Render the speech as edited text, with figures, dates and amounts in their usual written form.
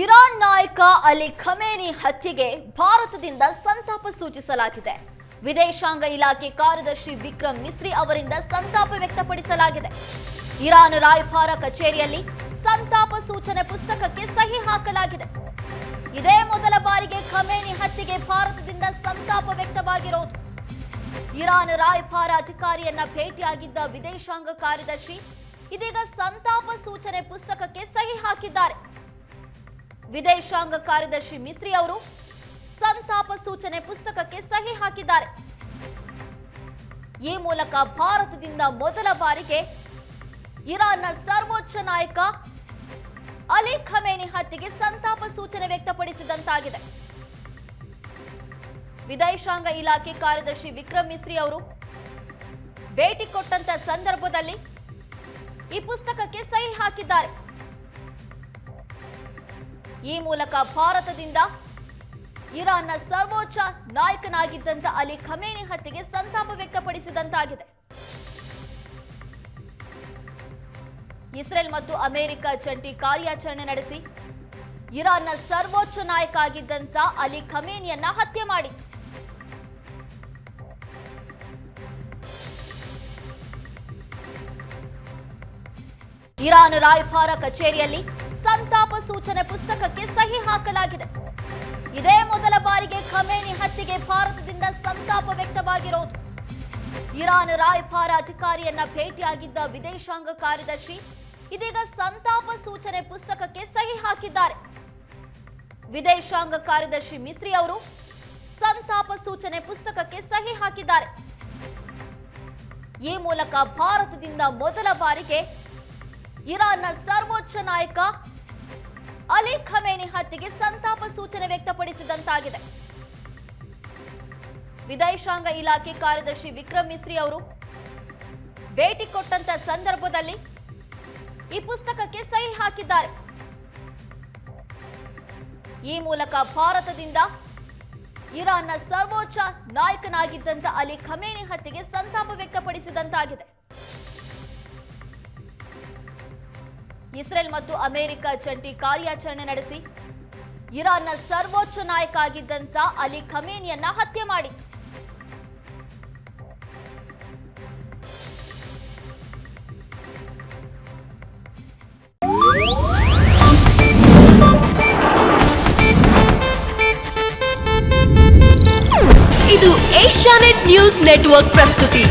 Iran ನಾಯಕ Ali Khamenei ಹತ್ಯೆಗೆ ಭಾರತದಿಂದ ಸಂತಾಪ ಸೂಚಿಸಲಾಗಿದೆ. ವಿದೇಶಾಂಗ ಇಲಾಖೆ ಕಾರ್ಯದರ್ಶಿ ವಿಕ್ರಮ್ ಮಿಸ್ರಿ ಅವರಿಂದ ಸಂತಾಪ ವ್ಯಕ್ತಪಡಿಸಲಾಗಿದೆ. ಇರಾನ್ ರಾಯಭಾರ ಕಚೇರಿಯಲ್ಲಿ ಸಂತಾಪ ಸೂಚನೆ ಪುಸ್ತಕಕ್ಕೆ ಸಹಿ ಹಾಕಲಾಗಿದೆ. ಇದೇ ಮೊದಲ ಬಾರಿಗೆ ಖಮೇನಿ ಹತ್ಯೆಗೆ ಭಾರತದಿಂದ ಸಂತಾಪ ವ್ಯಕ್ತವಾಗಿರೋದು. ಇರಾನ್ ರಾಯಭಾರ ಅಧಿಕಾರಿಯನ್ನ ಭೇಟಿಯಾಗಿದ್ದ ವಿದೇಶಾಂಗ ಕಾರ್ಯದರ್ಶಿ ಇದೀಗ ಸಂತಾಪ ಸೂಚನೆ ಪುಸ್ತಕಕ್ಕೆ ಸಹಿ ಹಾಕಿದ್ದಾರೆ. ವಿದೇಶಾಂಗ ಕಾರ್ಯದರ್ಶಿ ಮಿಸ್ರಿ ಅವರು ಸಂತಾಪ ಸೂಚನೆ ಪುಸ್ತಕಕ್ಕೆ ಸಹಿ ಹಾಕಿದ್ದಾರೆ. ಈ ಮೂಲಕ ಭಾರತದಿಂದ ಮೊದಲ ಬಾರಿಗೆ ಇರಾನ್ನ ಸರ್ವೋಚ್ಚ ನಾಯಕ ಅಲಿ ಖಮೇನಿ ಹತ್ಯೆಗೆ ಸಂತಾಪ ಸೂಚನೆ ವ್ಯಕ್ತಪಡಿಸಿದಂತಾಗಿದೆ. ವಿದೇಶಾಂಗ ಇಲಾಖೆ ಕಾರ್ಯದರ್ಶಿ ವಿಕ್ರಮ್ ಮಿಸ್ರಿ ಅವರು ಭೇಟಿ ಕೊಟ್ಟಂತ ಸಂದರ್ಭದಲ್ಲಿ ಈ ಪುಸ್ತಕಕ್ಕೆ ಸಹಿ ಹಾಕಿದ್ದಾರೆ. ಈ ಮೂಲಕ ಭಾರತದಿಂದ ಇರಾನ್ನ ಸರ್ವೋಚ್ಚ ನಾಯಕನಾಗಿದ್ದಂತ ಅಲಿ ಖಮೇನಿ ಹತ್ಯೆಗೆ ಸಂತಾಪ ವ್ಯಕ್ತಪಡಿಸಿದಂತಾಗಿದೆ. ಇಸ್ರೇಲ್ ಮತ್ತು ಅಮೆರಿಕ ಜಂಟಿ ಕಾರ್ಯಾಚರಣೆ ನಡೆಸಿ ಇರಾನ್ನ ಸರ್ವೋಚ್ಚ ನಾಯಕ ಆಗಿದ್ದಂತ ಅಲಿ ಖಮೇನಿಯನ್ನ ಹತ್ಯೆ ಮಾಡಿತ್ತು. ಇರಾನ್ ರಾಯಭಾರ ಕಚೇರಿಯಲ್ಲಿ ಸಂತಾಪ ಸೂಚನೆ ಪುಸ್ತಕಕ್ಕೆ ಸಹಿ ಹಾಕಲಾಗಿದೆ. ಇದೇ ಮೊದಲ ಬಾರಿಗೆ ಖಮೇನಿ ಹತ್ಯೆಗೆ ಭಾರತದಿಂದ ಸಂತಾಪ ವ್ಯಕ್ತವಾಗಿರೋದು. ಇರಾನ್ ರಾಯಭಾರ ಅಧಿಕಾರಿಯನ್ನ ಭೇಟಿಯಾಗಿದ್ದ ವಿದೇಶಾಂಗ ಕಾರ್ಯದರ್ಶಿ ಇದೀಗ ಸಂತಾಪ ಸೂಚನೆ ಪುಸ್ತಕಕ್ಕೆ ಸಹಿ ಹಾಕಿದ್ದಾರೆ. ವಿದೇಶಾಂಗ ಕಾರ್ಯದರ್ಶಿ ಮಿಸ್ರಿ ಅವರು ಸಂತಾಪ ಸೂಚನೆ ಪುಸ್ತಕಕ್ಕೆ ಸಹಿ ಹಾಕಿದ್ದಾರೆ. ಈ ಮೂಲಕ ಭಾರತದಿಂದ ಮೊದಲ ಬಾರಿಗೆ ಇರಾನ್ನ ಸರ್ವೋಚ್ಚ ನಾಯಕ ಅಲಿ ಖಮೇನಿ ಹತ್ಯೆಗೆ ಸಂತಾಪ ಸೂಚನೆ ವ್ಯಕ್ತಪಡಿಸಿದಂತಾಗಿದೆ. ವಿದೇಶಾಂಗ ಇಲಾಖೆ ಕಾರ್ಯದರ್ಶಿ ವಿಕ್ರಮ್ ಮಿಸ್ರಿ ಅವರು ಭೇಟಿ ಕೊಟ್ಟಂತ ಸಂದರ್ಭದಲ್ಲಿ ಈ ಪುಸ್ತಕಕ್ಕೆ ಸಹಿ ಹಾಕಿದ್ದಾರೆ. ಈ ಮೂಲಕ ಭಾರತದಿಂದ ಇರಾನ್ನ ಸರ್ವೋಚ್ಚ ನಾಯಕನಾಗಿದ್ದಂತ ಅಲಿ ಖಮೇನಿ ಹತ್ಯೆಗೆ ಸಂತಾಪ ವ್ಯಕ್ತಪಡಿಸಿದಂತಾಗಿದೆ. ಇಸ್ರೇಲ್ ಮತ್ತು ಅಮೆರಿಕ ಜಂಟಿ ಕಾರ್ಯಾಚರಣೆ ನಡೆಸಿ ಇರಾನ್ನ ಸರ್ವೋಚ್ಚ ನಾಯಕ ಆಗಿದ್ದಂತ ಅಲಿ ಖಮೇನಿಯನ್ನ ಹತ್ಯೆ ಮಾಡಿತ್ತು. ಇದು ಏಷ್ಯಾನೆಟ್ ನ್ಯೂಸ್ ನೆಟ್ವರ್ಕ್ ಪ್ರಸ್ತುತಿ.